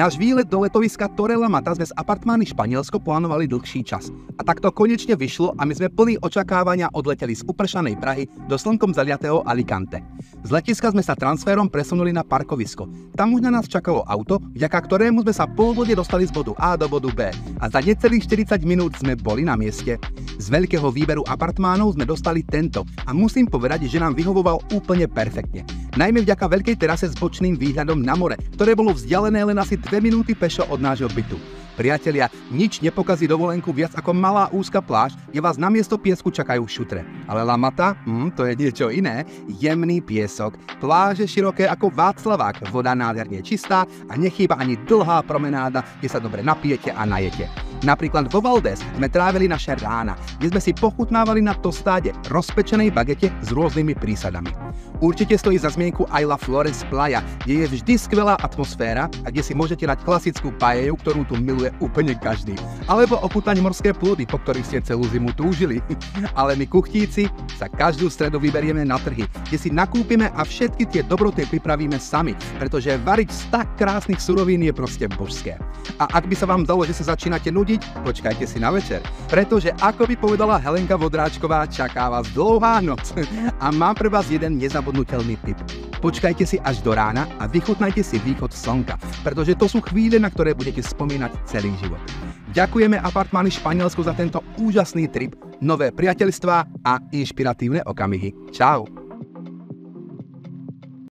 Náš výlet do letoviska Torre la Mata sme z apartmány Španielsko plánovali dlhší čas. A tak to konečne vyšlo a my sme plní očakávania odleteli z upršanej Prahy do slnkom zaliatého Alicante. Z letiska sme sa transferom presunuli na parkovisko. Tam už na nás čakalo auto, vďaka ktorému sme sa po vode dostali z bodu A do bodu B. A za necelých 40 minút sme boli na mieste. Z veľkého výberu apartmánov sme dostali tento a musím povedať, že nám vyhovoval úplne perfektne. Najmä vďaka veľkej terase s bočným výhľadom na more, ktoré bolo vzdialené len asi 2 minúty pešo od nášho bytu. Priatelia, nič nepokazí dovolenku viac ako malá úzka pláž, kde vás namiesto piesku čakajú šutre. Ale La Mata, to je niečo iné, jemný piesok, pláže široké ako Václavák, voda nádherne čistá a nechýba ani dlhá promenáda, kde sa dobre napijete a najete. Napríklad vo Valdés sme trávili naše rána, kde sme si pochutnávali na tostáde, rozpečenej bagete s rôznymi prísadami. Určite stojí za zmienku aj La Flores Playa, kde je vždy skvelá atmosféra a kde si môžete dať klasickú paeju, ktorú tu miluje úplne každý. Alebo ochutnať morské plody, po ktorých ste celú zimu túžili. Ale my kuchtíci sa každú stredu vyberieme na trhy, kde si nakúpime a všetky tie dobroty pripravíme sami, pretože variť z tak krásnych surovín je proste božské. A ak by sa vám zdalo, že sa začínate nudiť, počkajte si na večer, pretože ako by povedala Helenka Vodráčková, čaká vás dlouhá noc. A mám pre vás jeden nezabudnutelný tip. Počkajte si až do rána a vychutnajte si východ slnka, pretože to sú chvíle, na ktoré budete spomínať celý život. Ďakujeme apartmány Španielsku za tento úžasný trip, nové priateľstvá a inšpiratívne okamihy. Čau!